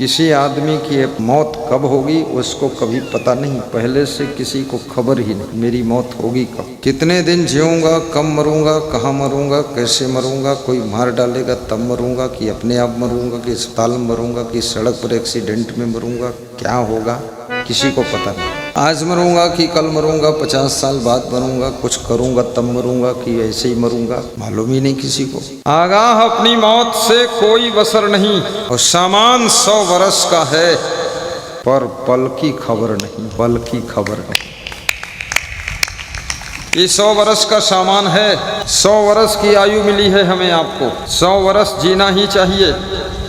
किसी आदमी की मौत कब होगी उसको कभी पता नहीं, पहले से किसी को खबर ही नहीं मेरी मौत होगी कब, कितने दिन जीऊंगा, कब मरूंगा, कहाँ मरूंगा, कैसे मरूंगा, कोई मार डालेगा तब मरूंगा कि अपने आप मरूंगा कि अस्पताल में मरूंगा कि सड़क पर एक्सीडेंट में मरूंगा, क्या होगा किसी को पता नहीं। आज मरूंगा कि कल मरूंगा, 50 साल बाद मरूंगा, कुछ करूंगा तब मरूंगा कि ऐसे ही मरूंगा, मालूम ही नहीं किसी को। आगाह अपनी मौत से कोई बसर नहीं, और सामान 100 वर्ष का है पर पल की खबर नहीं, बल की खबर नहीं। ये 100 वर्ष का सामान है, 100 वर्ष की आयु मिली है हमें आपको, 100 वर्ष जीना ही चाहिए।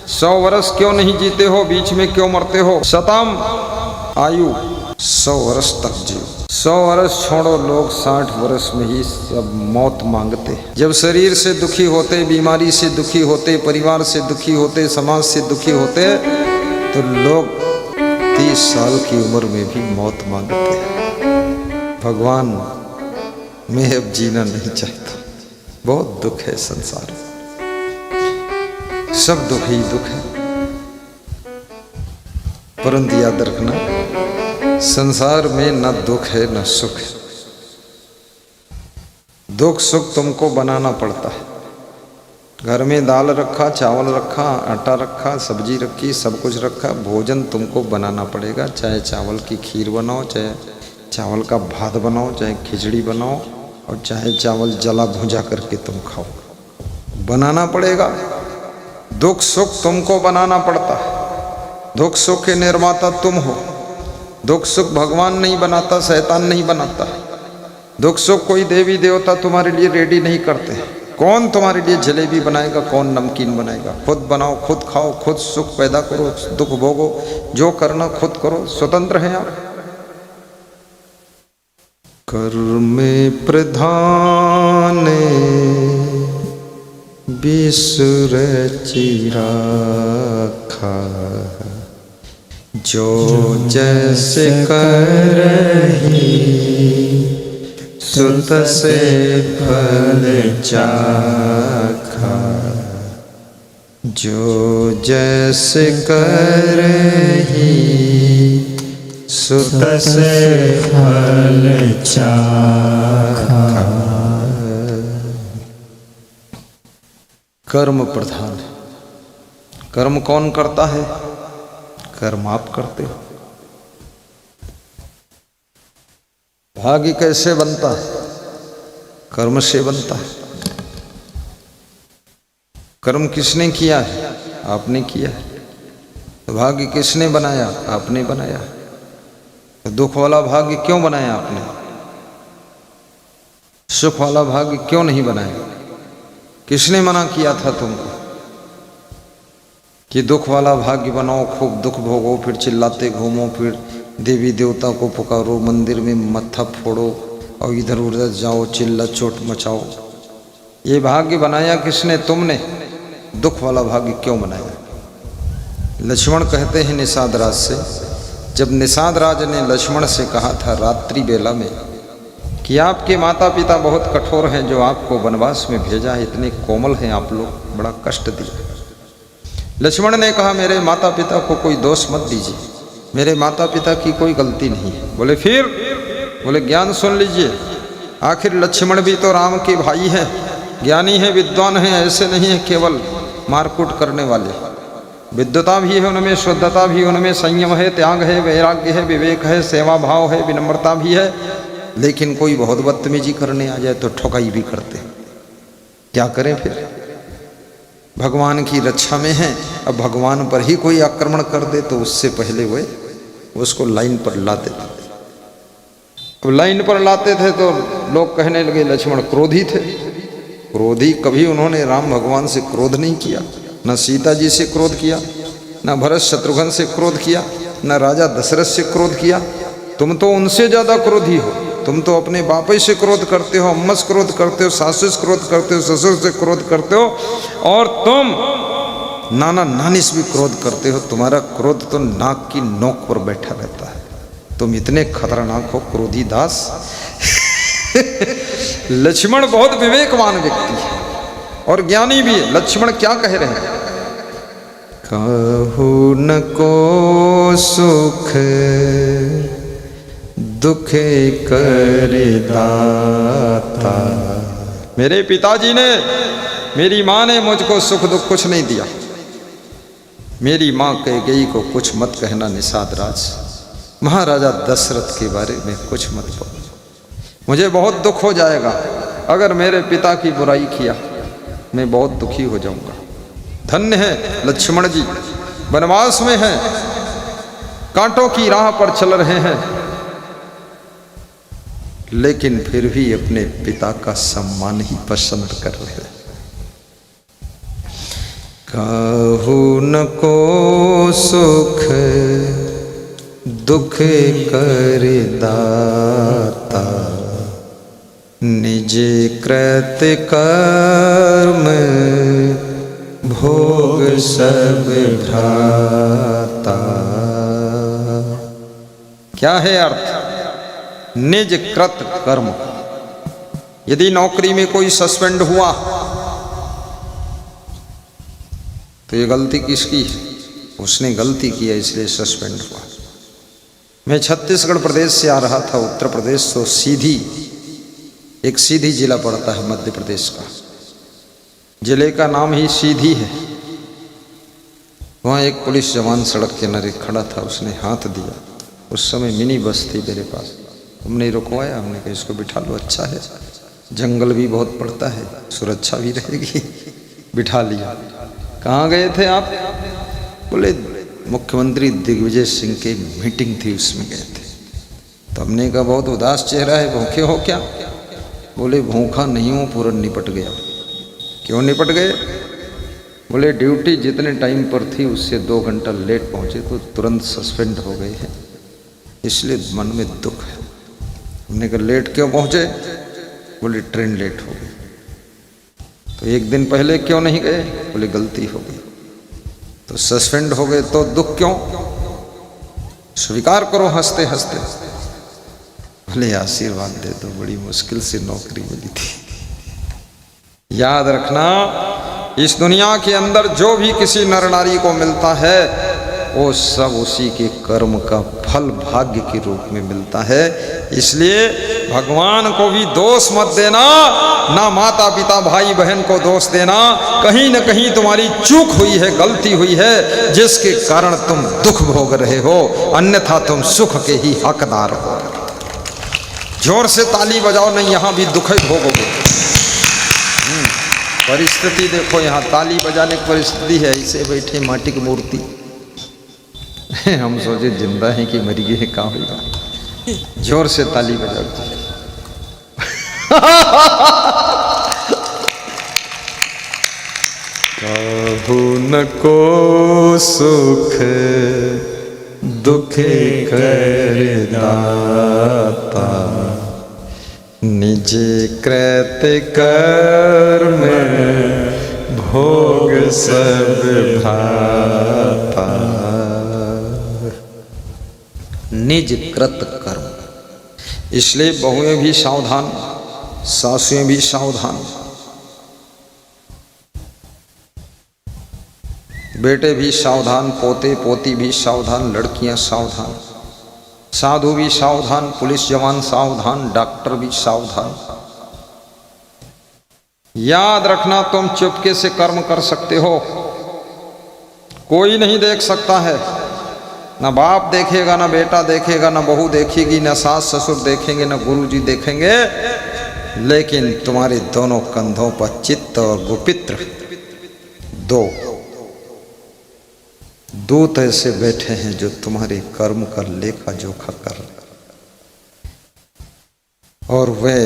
100 वर्ष क्यों नहीं जीते हो, बीच में क्यों मरते हो। शतम आयु 100 वर्ष तक जियो। 100 वर्ष छोड़ो, लोग 60 वर्ष में ही सब मौत मांगते। जब शरीर से दुखी होते, बीमारी से दुखी होते, परिवार से दुखी होते, समाज से दुखी होते, तो लोग 30 साल की उम्र में भी मौत मांगते। भगवान मैं अब जीना नहीं चाहता, बहुत दुख है संसार में, सब दुख ही दुख है। परंतु याद रखना, संसार में न दुख है न सुख है। दुख सुख तुमको बनाना पड़ता है। घर में दाल रखा, चावल रखा, आटा रखा, सब्जी रखी, सब कुछ रखा, भोजन तुमको बनाना पड़ेगा। चाहे चावल की खीर बनाओ, चाहे चावल का भात बनाओ, चाहे खिचड़ी बनाओ, और चाहे चावल जला भुजा करके तुम खाओ, बनाना पड़ेगा। दुख सुख तुमको बनाना पड़ता है। दुख सुख के निर्माता तुम हो। दुख सुख भगवान नहीं बनाता, शैतान नहीं बनाता। दुख सुख कोई देवी देवता तुम्हारे लिए रेडी नहीं करते। कौन तुम्हारे लिए जलेबी बनाएगा, कौन नमकीन बनाएगा। खुद बनाओ, खुद खाओ, खुद सुख पैदा करो, दुख भोगो, जो करना खुद करो, स्वतंत्र हैं आप। कर्म प्रधान विसुर चिराखा, जो जैसे करही सुत से फल चाखा, जो जैसे करही सुत से फल चाखा। कर्म प्रधान है। कर्म कौन करता है? कर्म आप करते हो। भाग्य कैसे बनता है? कर्म से बनता है। कर्म किसने किया है? आपने किया है। तो भाग्य किसने बनाया? आपने बनाया। तो दुख वाला भाग्य क्यों बनाया आपने? सुख वाला भाग्य क्यों नहीं बनाया? किसने मना किया था तुमको कि दुख वाला भाग्य बनाओ, खूब दुख भोगो, फिर चिल्लाते घूमो, फिर देवी देवता को पुकारो, मंदिर में मत्था फोड़ो और इधर उधर जाओ, चिल्ला चोट मचाओ। ये भाग्य बनाया किसने? तुमने। दुख वाला भाग्य क्यों बनाया? लक्ष्मण कहते हैं निषाद राज से, जब निषाद राज ने लक्ष्मण से कहा था रात्रि बेला में कि आपके माता पिता बहुत कठोर हैं, जो आपको वनवास में भेजा है, इतने कोमल हैं आप लोग, बड़ा कष्ट दिया। लक्ष्मण ने कहा मेरे माता पिता को कोई दोष मत दीजिए, मेरे माता पिता की कोई गलती नहीं है। बोले फिर? बोले ज्ञान सुन लीजिए, आखिर लक्ष्मण भी तो राम के भाई हैं, ज्ञानी हैं, विद्वान हैं, ऐसे नहीं है केवल मारकूट करने वाले। विद्वता भी है उनमें, शुद्धता भी उनमें, संयम है, त्याग है, वैराग्य है, विवेक है, सेवा भाव है, विनम्रता भी है। लेकिन कोई बहुत बदतमीजी करने आ जाए तो ठोकाई भी करते। क्या करें फिर? भगवान की रक्षा में है, अब भगवान पर ही कोई आक्रमण कर दे तो उससे पहले वे उसको लाइन पर लाते थे। अब लाइन पर लाते थे तो लोग कहने लगे लक्ष्मण क्रोधी थे। क्रोधी कभी उन्होंने राम भगवान से क्रोध नहीं किया, न सीता जी से क्रोध किया, न भरत शत्रुघ्न से क्रोध किया, न राजा दशरथ से क्रोध किया। तुम तो उनसे ज्यादा क्रोधी हो। तुम तो अपने बाप से क्रोध करते हो, अम्मा से क्रोध करते हो, सासू से क्रोध करते हो, ससुर से क्रोध करते हो, और तुम नाना नानी से भी क्रोध करते हो। तुम्हारा क्रोध तो नाक की नोक पर बैठा रहता है। तुम इतने खतरनाक हो क्रोधी दास। लक्ष्मण बहुत विवेकवान व्यक्ति है और ज्ञानी भी है। लक्ष्मण क्या कह रहे हैं? कहू न को सुख दुख कर दाता। मेरे पिताजी ने, मेरी माँ ने मुझको सुख दुख कुछ नहीं दिया। मेरी माँ कह गई को कुछ मत कहना निषाद राज, महाराजा दशरथ के बारे में कुछ मत बोलो, मुझे बहुत दुख हो जाएगा। अगर मेरे पिता की बुराई किया मैं बहुत दुखी हो जाऊंगा। धन्य है लक्ष्मण जी, वनवास में हैं, कांटों की राह पर चल रहे हैं, लेकिन फिर भी अपने पिता का सम्मान ही पसंद कर रहे हैं। कहू न को सुख दुख कर दाता, निज कृत कर्म भोग सब भ्राता। क्या है अर्थ? निज कृत कर्म। यदि नौकरी में कोई सस्पेंड हुआ तो ये गलती किसकी है? उसने गलती किया इसलिए सस्पेंड हुआ। मैं छत्तीसगढ़ प्रदेश से आ रहा था उत्तर प्रदेश, तो सीधी, एक सीधी जिला पड़ता है मध्य प्रदेश का, जिले का नाम ही सीधी है। वहाँ एक पुलिस जवान सड़क किनारे खड़ा था, उसने हाथ दिया। उस समय मिनी बस थी मेरे पास, हमने रुकवाया, हमने कहा इसको बिठा लो, अच्छा है, जंगल भी बहुत पड़ता है, सुरक्षा भी रहेगी। बिठा लिया। कहाँ गए थे आप? बोले मुख्यमंत्री दिग्विजय सिंह की मीटिंग थी, उसमें गए थे। तो हमने कहा बहुत उदास चेहरा है, भूखे हो क्या? बोले भूखा नहीं हूँ, पूरा निपट गया। क्यों निपट गए? बोले ड्यूटी जितने टाइम पर थी उससे 2 घंटा लेट पहुँचे तो तुरंत सस्पेंड हो गए हैं, इसलिए मन में दुख है। हमने कहा लेट क्यों पहुँचे? बोले ट्रेन लेट हो गई। तो 1 दिन पहले क्यों नहीं गए? बोले गलती हो गई। तो सस्पेंड हो गए तो दुख क्यों? स्वीकार करो हंसते हंसते। बोले आशीर्वाद दे दो, बड़ी मुश्किल से नौकरी मिली थी। याद रखना, इस दुनिया के अंदर जो भी किसी नर नारी को मिलता है वो सब उसी के कर्म का फल भाग्य के रूप में मिलता है। इसलिए भगवान को भी दोष मत देना, ना माता पिता भाई बहन को दोष देना। कहीं न कहीं तुम्हारी चूक हुई है, गलती हुई है, जिसके कारण तुम दुख भोग रहे हो, अन्यथा तुम सुख के ही हकदार हो। जोर से ताली बजाओ, नहीं यहाँ भी दुख ही भोगोगे। परिस्थिति देखो, यहाँ ताली बजाने की परिस्थिति है, ऐसे बैठे माटी की मूर्ति। हम सोचे जिंदा है कि मरी गई है, कहाँ होगा। जोर से ताली बजाओ। कहू न को सुख दुख कर दाता, निज कृत कर्म भोग सब भ्राता। निज कृत कर्म, इसलिए बहुएं भी सावधान, सासुएं भी सावधान, बेटे भी सावधान, पोते पोती भी सावधान, लड़कियां सावधान, साधु भी सावधान, पुलिस जवान सावधान, डॉक्टर भी सावधान। याद रखना, तुम चुपके से कर्म कर सकते हो, कोई नहीं देख सकता है। ना बाप देखेगा, ना बेटा देखेगा, ना बहू देखेगी, ना सास ससुर देखेंगे, ना गुरुजी देखेंगे, लेकिन तुम्हारे दोनों कंधों पर चित्त और गुपित्र दो दूत ऐसे बैठे हैं जो तुम्हारे कर्म का लेखा जोखा कर रहे, और वे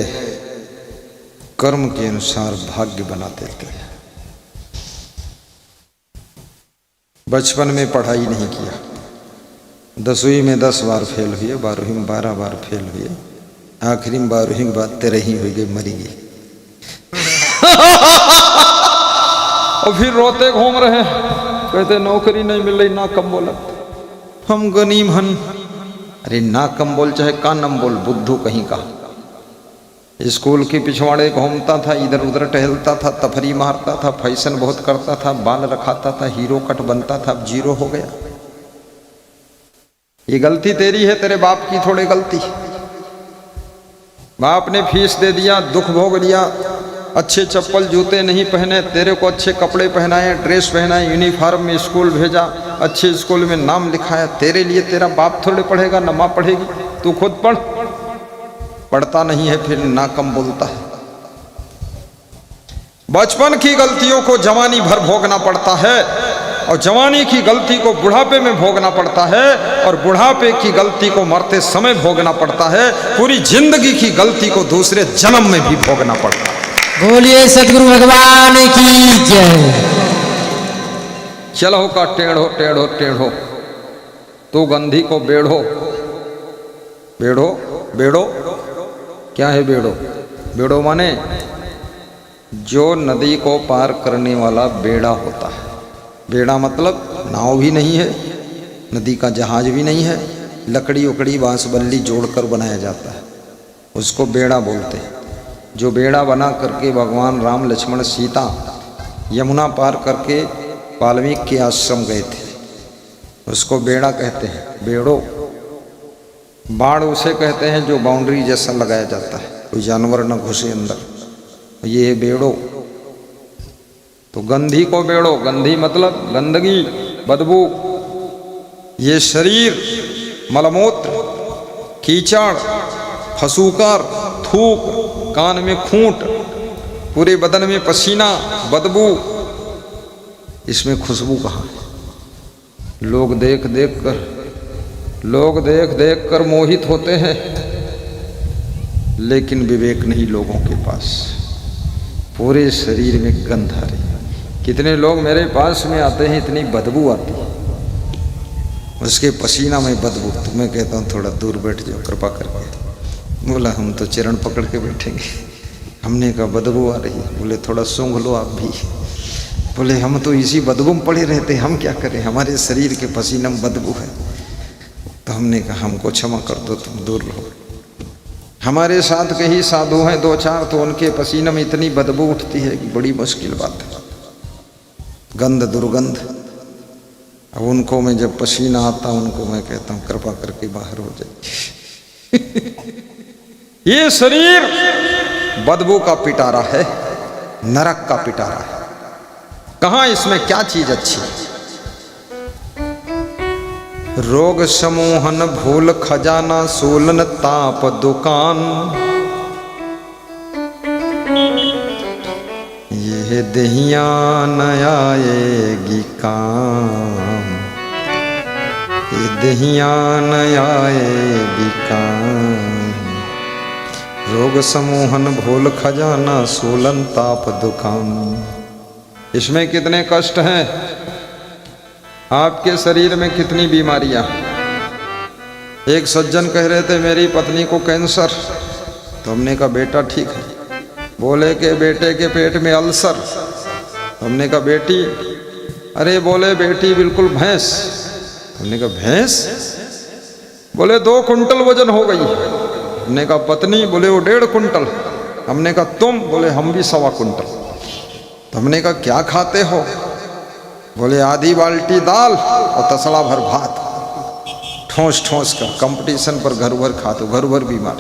कर्म के अनुसार भाग्य बना देते हैं। बचपन में पढ़ाई नहीं किया, 10वीं में 10 बार फेल हुए, 12वीं में 12 बार फेल हुए, आखिरी में 12वीं के बाद 13 हुई गई, मरी गई। और फिर रोते घूम रहे, कहते नौकरी नहीं मिल रही, ना कम बोलत हम गनीम हन। अरे ना कम बोल चाहे का नम बोल, बुद्धू कहीं का। स्कूल के पिछवाड़े घूमता था, इधर उधर टहलता था, तफरी मारता था, फैशन बहुत करता था, बाल रखाता था, हीरो कट बनता था, अब जीरो हो गया। ये गलती तेरी है, तेरे बाप की थोड़ी गलती। बाप ने फीस दे दिया, दुख भोग लिया, अच्छे चप्पल जूते नहीं पहने, तेरे को अच्छे कपड़े पहनाए, ड्रेस पहनाए, यूनिफॉर्म में स्कूल भेजा, अच्छे स्कूल में नाम लिखाया, तेरे लिए तेरा बाप थोड़े पढ़ेगा, न माँ पढ़ेगी, तू खुद पढ़। पढ़ता नहीं है फिर ना कम बोलता है। बचपन की गलतियों को जवानी भर भोगना पड़ता है और जवानी की गलती को बुढ़ापे में भोगना पड़ता है और बुढ़ापे की गलती को मरते समय भोगना पड़ता है। पूरी जिंदगी की गलती को दूसरे जन्म में भी भोगना पड़ता है। बोलिए सदगुरु भगवान की जय। चलो का टेढ़ो टेढ़ो टेढ़ो, तो गंधी को बेढ़ो। बेढ़ो बेढ़ो क्या है? बेड़ो, बेड़ो माने जो नदी को पार करने वाला बेड़ा होता है। बेड़ा मतलब नाव भी नहीं है, नदी का जहाज भी नहीं है, लकड़ी उकड़ी बांस बल्ली जोड़कर बनाया जाता है, उसको बेड़ा बोलते हैं। जो बेड़ा बना करके भगवान राम लक्ष्मण सीता यमुना पार करके वाल्मीकि के आश्रम गए थे, उसको बेड़ा कहते हैं। बेड़ो बाड़ उसे कहते हैं जो बाउंड्री जैसा लगाया जाता है, कोई जानवर न घुसे अंदर, ये है बेड़ो। तो गंधी को बेड़ो, गंधी मतलब गंदगी, बदबू। ये शरीर मलमूत्र, कीचड़, फसूकर, थूक, कान में खूंट, पूरे बदन में पसीना, बदबू, इसमें खुशबू कहाँ है? लोग देख देख कर मोहित होते हैं, लेकिन विवेक नहीं लोगों के पास। पूरे शरीर में गंध आ रही। कितने लोग मेरे पास में आते हैं, इतनी बदबू आती है, उसके पसीना में बदबू। तो मैं कहता हूँ थोड़ा दूर बैठ जाओ कृपा करके। बोला हम तो चरण पकड़ के बैठेंगे। हमने कहा बदबू आ रही है। बोले थोड़ा सूंघ लो आप भी। बोले हम तो इसी बदबू में पड़े रहते, हम क्या करें, हमारे शरीर के पसीने में बदबू है। तो हमने कहा हमको क्षमा कर दो, तुम दूर रहो। हमारे साथ के ही साधु हैं दो चार, तो उनके पसीने में इतनी बदबू उठती है कि बड़ी मुश्किल बात है, गंध दुर्गंध। अब उनको मैं जब पसीना आता उनको मैं कहता हूँ कृपा करके बाहर हो जाए। ये शरीर बदबू का पिटारा है, नरक का पिटारा है। कहाँ इसमें क्या चीज अच्छी? रोग समूहन भूल खजाना, सोलन ताप दुकान। ये दहिया न आएगी काम, ये दहिया न आएगी काम। रोग समूहन भूल खजाना, सोलन ताप दुकान। इसमें कितने कष्ट हैं, आपके शरीर में कितनी बीमारियां। एक सज्जन कह रहे थे मेरी पत्नी को कैंसर, तो हमने कहा बेटा ठीक है। बोले कि बेटे के पेट में अल्सर। हमने कहा बेटी? अरे बोले बेटी बिल्कुल भैंस। हमने कहा भैंस? बोले 2 कुंटल वजन हो गई। हमने कहा पत्नी? बोले वो 1.5 कुंटल। हमने कहा तुम? बोले हम भी 1.25 कुंटल। तो हमने कहा क्या खाते हो? बोले आधी बाल्टी दाल और तसला भर भात, ठोस ठोस का। कंपटीशन पर घर भर खाते, घर भर बीमार।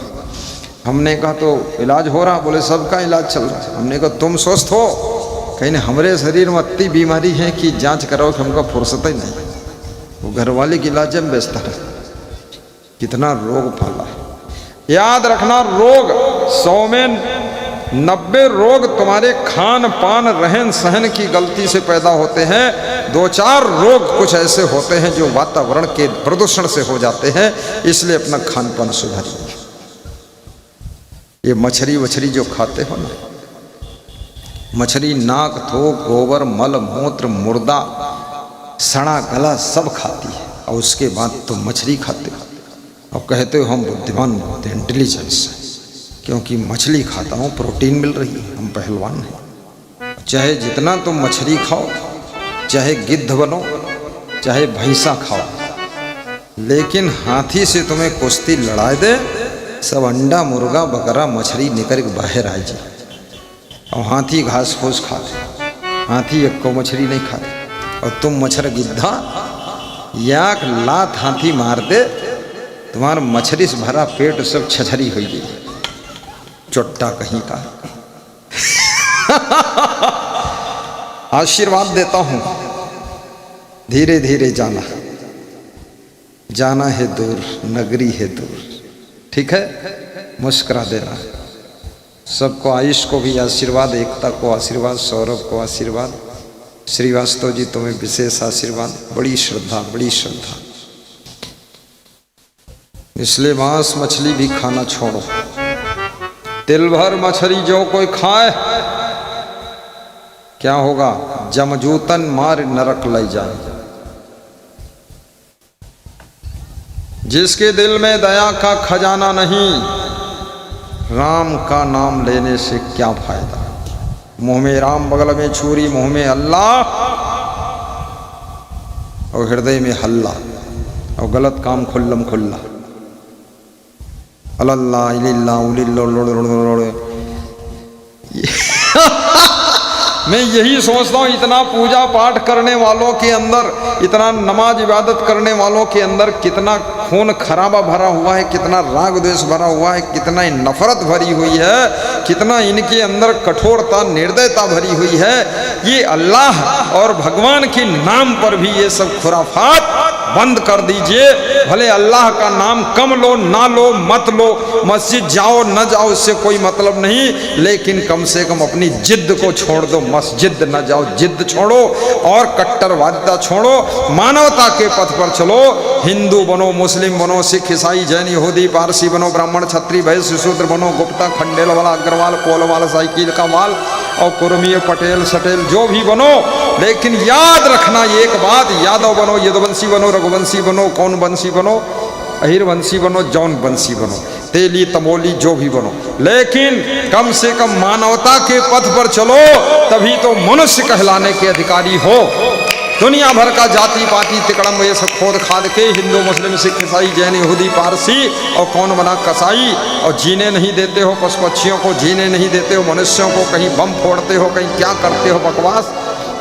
हमने कहा तो इलाज हो रहा? बोले सबका इलाज चल रहा है। हमने कहा तुम स्वस्थ हो? कहीं नहीं, हमारे शरीर में इतनी बीमारी है कि जांच कराओ कि हमका फुर्सत ही नहीं। वो घर वाले के इलाज में व्यस्त है। कितना रोग फैला। याद रखना, रोग 100 में 90 रोग तुम्हारे खान पान रहन सहन की गलती से पैदा होते हैं। 2-4 रोग कुछ ऐसे होते हैं जो वातावरण के प्रदूषण से हो जाते हैं। इसलिए अपना खान पान सुधारिए। ये मछली वछली जो खाते हो ना, मछली नाक थोक गोबर मल मूत्र मुर्दा सड़ा गला सब खाती है, और उसके बाद तो मछली खाते हो और कहते हो हम बुद्धिमान होते हैं, इंटेलिजेंस है, क्योंकि मछली खाता हूँ, प्रोटीन मिल रही है, हम पहलवान हैं। चाहे जितना तुम मछली खाओ, चाहे गिद्ध बनो, चाहे भैंसा खाओ, लेकिन हाथी से तुम्हें कुश्ती लड़ा दे, सब अंडा मुर्गा बकरा मछली निकल के बाहर आए जी। और हाथी घास फूस खाते, हाथी एक को मछली नहीं खाते। और तुम मच्छर गिद्धा याक लात हाथी मार दे, तुम्हारा मछली से भरा पेट सब छछरी हो गई, चोट्टा कहीं का। आशीर्वाद देता हूं, धीरे धीरे जाना, जाना है दूर, नगरी है दूर, ठीक है। मुस्कुरा देना। सबको, आयुष को भी आशीर्वाद, एकता को आशीर्वाद, सौरभ को आशीर्वाद, श्रीवास्तव जी तुम्हें विशेष आशीर्वाद। बड़ी श्रद्धा, बड़ी श्रद्धा। इसलिए मांस मछली भी खाना छोड़ो। तिल भर मछली जो कोई खाए क्या होगा? जमजूतन मार नरक ले जाए। जिसके दिल में दया का खजाना नहीं, राम का नाम लेने से क्या फायदा। मुंह में राम, बगल में छुरी, मुंह में अल्लाह और हृदय में हल्ला, और गलत काम खुल्लम खुल्ला। अल्लाह इल्ला मैं यही सोचता हूँ, इतना पूजा पाठ करने वालों के अंदर, इतना नमाज इबादत करने वालों के अंदर कितना खून खराबा भरा हुआ है, कितना राग द्वेष भरा हुआ है, कितना नफरत भरी हुई है, कितना इनके अंदर कठोरता निर्दयता भरी हुई है। ये अल्लाह और भगवान के नाम पर भी ये सब खुराफात बंद कर दीजिए। भले अल्लाह का नाम कम लो, ना लो, मत लो, मस्जिद जाओ न जाओ, इससे कोई मतलब नहीं, लेकिन कम से कम अपनी जिद्द को छोड़ दो। मस्जिद न जाओ, जिद्द छोड़ो और कट्टरवादिता छोड़ो, मानवता के पथ पर चलो। हिंदू बनो, मुस्लिम बनो, सिख ईसाई जैन यहूदी पारसी बनो, ब्राह्मण क्षत्रिय वैश्य शूद्र बनो, गुप्ता खंडेल वाला अग्रवाल कोल वाला साइकिल का माल और कुर्मी पटेल सटेल जो भी बनो, लेकिन याद रखना एक बात, यादव बनो, यदुवंशी बनो, रघुवंशी बनो, कौन वंशी बनो, अहिर वंशी बनो, जौन वंशी बनो, तेली तमोली जो भी बनो, लेकिन कम से कम मानवता के पथ पर चलो, तभी तो मनुष्य कहलाने के अधिकारी हो। दुनिया भर का जाति पाति तिकड़म ये सब खोद खाद के हिंदू मुस्लिम सिख ईसाई जैन यहूदी पारसी और कौन बना कसाई, और जीने नहीं देते हो पशु पक्षियों को, जीने नहीं देते हो मनुष्यों को, कहीं बम फोड़ते हो, कहीं क्या करते हो बकवास।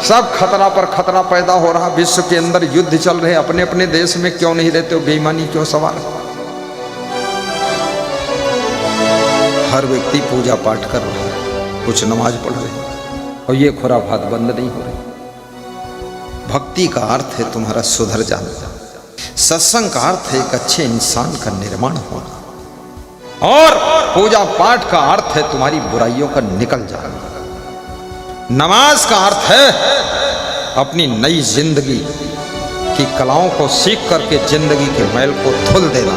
सब खतरा पर खतरा पैदा हो रहा, विश्व के अंदर युद्ध चल रहे, अपने अपने देश में क्यों नहीं रहते हो? बेईमानी क्यों सवाल? हर व्यक्ति पूजा पाठ कर रहा है, कुछ नमाज पढ़ रहे हैं, और ये खुराफात बंद नहीं हो रही। भक्ति का अर्थ है तुम्हारा सुधर जाना, सत्संग का अर्थ है एक अच्छे इंसान का निर्माण होना, और पूजा पाठ का अर्थ है तुम्हारी बुराइयों का निकल जाना। नमाज का अर्थ है अपनी नई जिंदगी की कलाओं को सीख करके जिंदगी के मैल को धुल देना।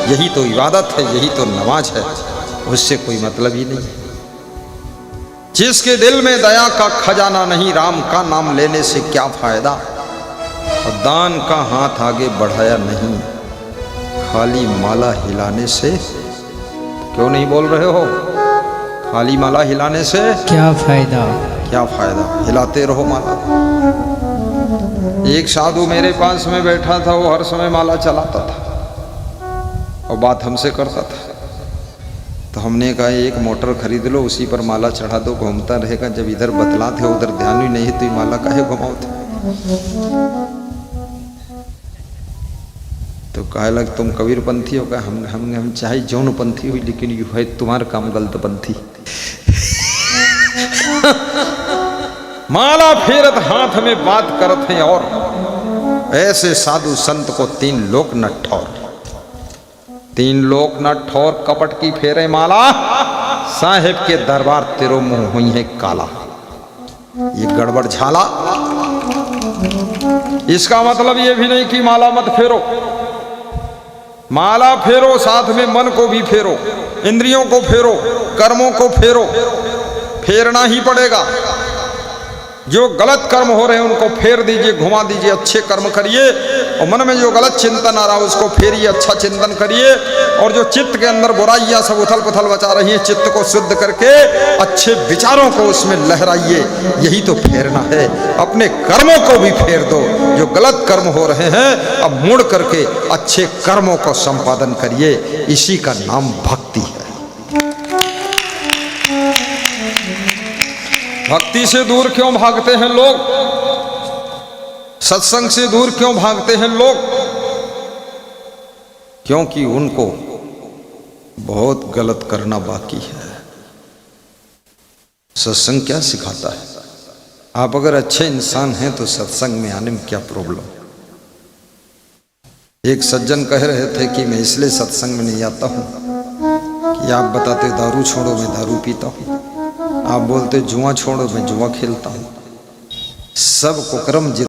यही तो इबादत है, यही तो नमाज है, उससे कोई मतलब ही नहीं। जिसके दिल में दया का खजाना नहीं, राम का नाम लेने से क्या फायदा। और दान का हाथ आगे बढ़ाया नहीं, खाली माला हिलाने से। क्यों नहीं बोल रहे हो? खाली माला हिलाने से क्या फायदा, क्या फायदा? हिलाते रहो माला। एक साधु मेरे पास में बैठा था, वो हर समय माला चलाता था और बात हमसे करता था। तो हमने कहा एक मोटर खरीद लो, उसी पर माला चढ़ा दो, घूमता रहेगा। जब इधर बतलाते उधर ध्यान ही नहीं, तो माला काहे घुमाओते? तो कहे लग तुम कबीर पंथी हो? कहा हम चाहे जौन पंथी हुई, लेकिन यू है तुम्हारा काम गलत पंथी। माला फेरत हाथ में बात करत हैं, और ऐसे साधु संत को तीन लोक न ठौर, तीन लोक न ठौर, कपट की फेरे माला, साहेब के दरबार तेरो मुंह हुई है काला। ये गड़बड़ झाला। इसका मतलब ये भी नहीं कि माला मत फेरो, माला फेरो, साथ में मन को भी फेरो, इंद्रियों को फेरो, कर्मों को फेरो, फेरना ही पड़ेगा। जो गलत कर्म हो रहे हैं उनको फेर दीजिए, घुमा दीजिए, अच्छे कर्म करिए। और मन में जो गलत चिंतन आ रहा है उसको फेरिए, अच्छा चिंतन करिए। और जो चित्त के अंदर बुराइयां सब उथल पुथल मचा रही हैं, चित्त को शुद्ध करके अच्छे विचारों को उसमें लहराइए। यही तो फेरना है। अपने कर्मों को भी फेर दो। जो गलत कर्म हो रहे हैं अब मुड़ करके अच्छे कर्मों को संपादन करिए। इसी का नाम भक्ति है। भक्ति से दूर क्यों भागते हैं लोग? सत्संग से दूर क्यों भागते हैं लोग? क्योंकि उनको बहुत गलत करना बाकी है। सत्संग क्या सिखाता है? आप अगर अच्छे इंसान हैं तो सत्संग में आने में क्या प्रॉब्लम? एक सज्जन कह रहे थे कि मैं इसलिए सत्संग में नहीं आता हूं कि आप बताते दारू छोड़ो, मैं दारू पीता हूं। आप बोलते जुआ छोड़ो, मैं जुआ खेलता हूं। सब कुकर्म